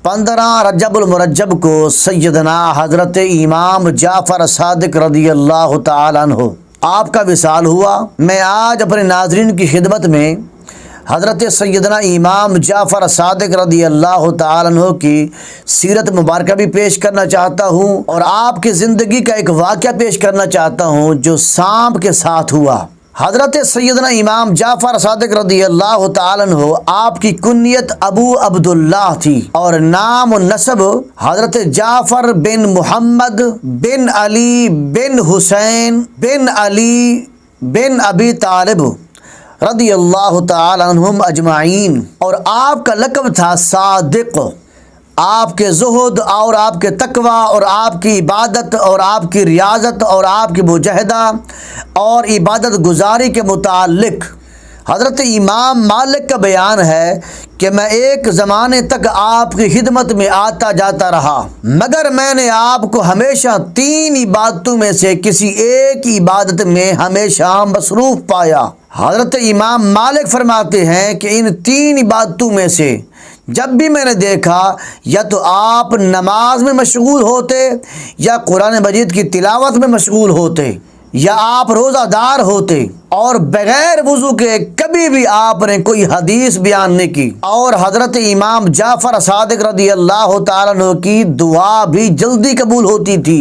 15 رجب المرجب کو سیدنا حضرت امام جعفر صادق رضی اللہ تعالیٰ عنہ آپ کا وصال ہوا۔ میں آج اپنے ناظرین کی خدمت میں حضرت سیدنا امام جعفر صادق رضی اللہ تعالیٰ عنہ کی سیرت مبارکہ بھی پیش کرنا چاہتا ہوں، اور آپ کی زندگی کا ایک واقعہ پیش کرنا چاہتا ہوں جو سانپ کے ساتھ ہوا۔ حضرت سیدنا امام جعفر صادق رضی اللہ تعالیٰ عنہ آپ کی کنیت ابو عبداللہ تھی، اور نام و نسب حضرت جعفر بن محمد بن علی بن حسین بن علی بن ابی طالب رضی اللہ تعالیٰ عنہم اجمعین، اور آپ کا لقب تھا صادق۔ آپ کے زہد اور آپ کے تقوی اور آپ کی عبادت اور آپ کی ریاضت اور آپ کی مجاہدہ اور عبادت گزاری کے متعلق حضرت امام مالک کا بیان ہے کہ میں ایک زمانے تک آپ کی خدمت میں آتا جاتا رہا، مگر میں نے آپ کو ہمیشہ 3 عبادتوں میں سے کسی ایک عبادت میں ہمیشہ مصروف پایا۔ حضرت امام مالک فرماتے ہیں کہ ان 3 عبادتوں میں سے جب بھی میں نے دیکھا، یا تو آپ نماز میں مشغول ہوتے، یا قرآن مجید کی تلاوت میں مشغول ہوتے، یا آپ روزہ دار ہوتے، اور بغیر وضو کے کبھی بھی آپ نے کوئی حدیث بیان نہیں کی۔ اور حضرت امام جعفر صادق رضی اللہ تعالیٰ عنہ کی دعا بھی جلدی قبول ہوتی تھی۔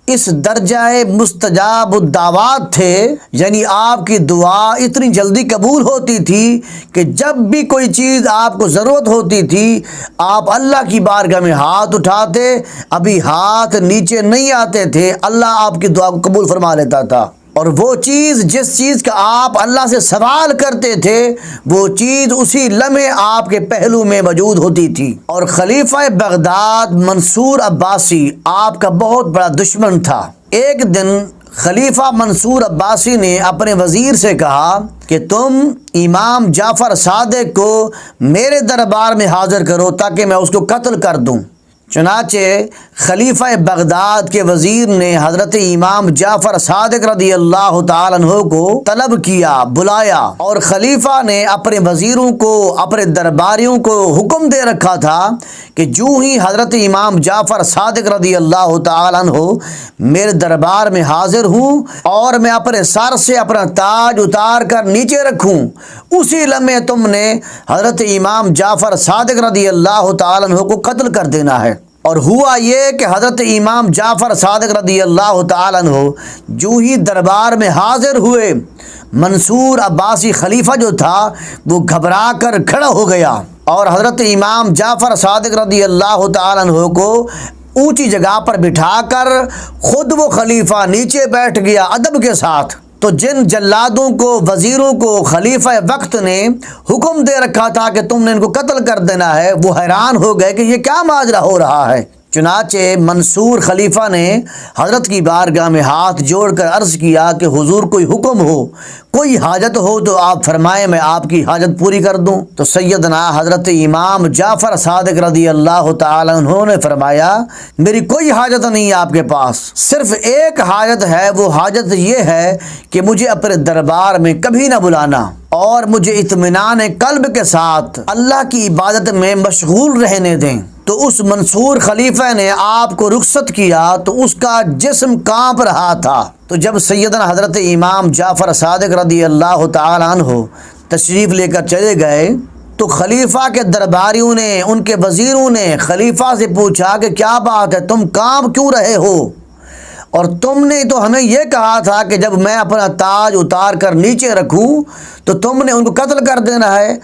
اس درجہ مستجاب الدعوات تھے، یعنی آپ کی دعا اتنی جلدی قبول ہوتی تھی کہ جب بھی کوئی چیز آپ کو ضرورت ہوتی تھی، آپ اللہ کی بارگاہ میں ہاتھ اٹھاتے، ابھی ہاتھ نیچے نہیں آتے تھے، اللہ آپ کی دعا کو قبول فرما لیتا تھا۔ اور وہ چیز، جس چیز کا آپ اللہ سے سوال کرتے تھے، وہ چیز اسی لمحے آپ کے پہلو میں موجود ہوتی تھی۔ اور خلیفہ بغداد منصور عباسی آپ کا بہت بڑا دشمن تھا۔ ایک دن خلیفہ منصور عباسی نے اپنے وزیر سے کہا کہ تم امام جعفر صادق کو میرے دربار میں حاضر کرو تاکہ میں اس کو قتل کر دوں۔ چنانچہ خلیفہ بغداد کے وزیر نے حضرت امام جعفر صادق رضی اللہ تعالیٰ عنہ کو طلب کیا، بلایا، اور خلیفہ نے اپنے وزیروں کو، اپنے درباریوں کو حکم دے رکھا تھا کہ جو ہی حضرت امام جعفر صادق رضی اللہ تعالیٰ عنہ میرے دربار میں حاضر ہوں اور میں اپنے سر سے اپنا تاج اتار کر نیچے رکھوں، اسی لمحے تم نے حضرت امام جعفر صادق رضی اللہ تعالیٰ عنہ کو قتل کر دینا ہے۔ اور ہوا یہ کہ حضرت امام جعفر صادق رضی اللہ تعالیٰ عنہ جو ہی دربار میں حاضر ہوئے، منصور عباسی خلیفہ جو تھا وہ گھبرا کر کھڑا ہو گیا، اور حضرت امام جعفر صادق رضی اللہ تعالیٰ عنہ کو اونچی جگہ پر بٹھا کر خود وہ خلیفہ نیچے بیٹھ گیا ادب کے ساتھ۔ تو جن جلادوں کو، وزیروں کو خلیفہ وقت نے حکم دے رکھا تھا کہ تم نے ان کو قتل کر دینا ہے، وہ حیران ہو گئے کہ یہ کیا ماجرا ہو رہا ہے۔ چنانچہ منصور خلیفہ نے حضرت کی بارگاہ میں ہاتھ جوڑ کر عرض کیا کہ حضور کوئی حکم ہو، کوئی حاجت ہو تو آپ فرمائیں، میں آپ کی حاجت پوری کر دوں۔ تو سیدنا حضرت امام جعفر صادق رضی اللہ تعالیٰ عنہ نے فرمایا، میری کوئی حاجت نہیں ہے آپ کے پاس، صرف ایک حاجت ہے، وہ حاجت یہ ہے کہ مجھے اپنے دربار میں کبھی نہ بلانا، اور مجھے اطمینان قلب کے ساتھ اللہ کی عبادت میں مشغول رہنے دیں۔ تو اس منصور خلیفہ نے آپ کو رخصت کیا تو اس کا جسم کانپ رہا تھا۔ تو جب سیدنا حضرت امام جعفر صادق رضی اللہ تعالیٰ عنہ تشریف لے کر چلے گئے تو خلیفہ کے درباریوں نے، ان کے وزیروں نے خلیفہ سے پوچھا کہ کیا بات ہے، تم کانپ کیوں رہے ہو؟ اور تم نے تو ہمیں یہ کہا تھا کہ جب میں اپنا تاج اتار کر نیچے رکھوں تو تم نے ان کو قتل کر دینا ہے،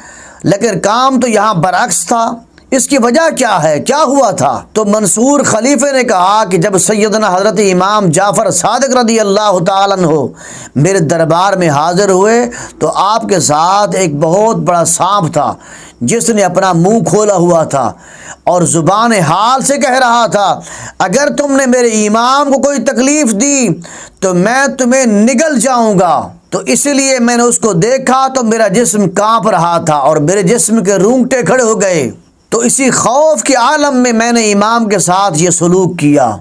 لیکن کام تو یہاں برعکس تھا، اس کی وجہ کیا ہے، کیا ہوا تھا؟ تو منصور خلیفہ نے کہا کہ جب سیدنا حضرت امام جعفر صادق رضی اللہ تعالیٰ عنہ میرے دربار میں حاضر ہوئے تو آپ کے ساتھ ایک بہت بڑا سانپ تھا جس نے اپنا منہ کھولا ہوا تھا اور زبان حال سے کہہ رہا تھا، اگر تم نے میرے امام کو کوئی تکلیف دی تو میں تمہیں نگل جاؤں گا۔ تو اس لیے میں نے اس کو دیکھا تو میرا جسم کانپ رہا تھا اور میرے جسم کے رونگٹے کھڑے ہو گئے، تو اسی خوف کے عالم میں نے امام کے ساتھ یہ سلوک کیا۔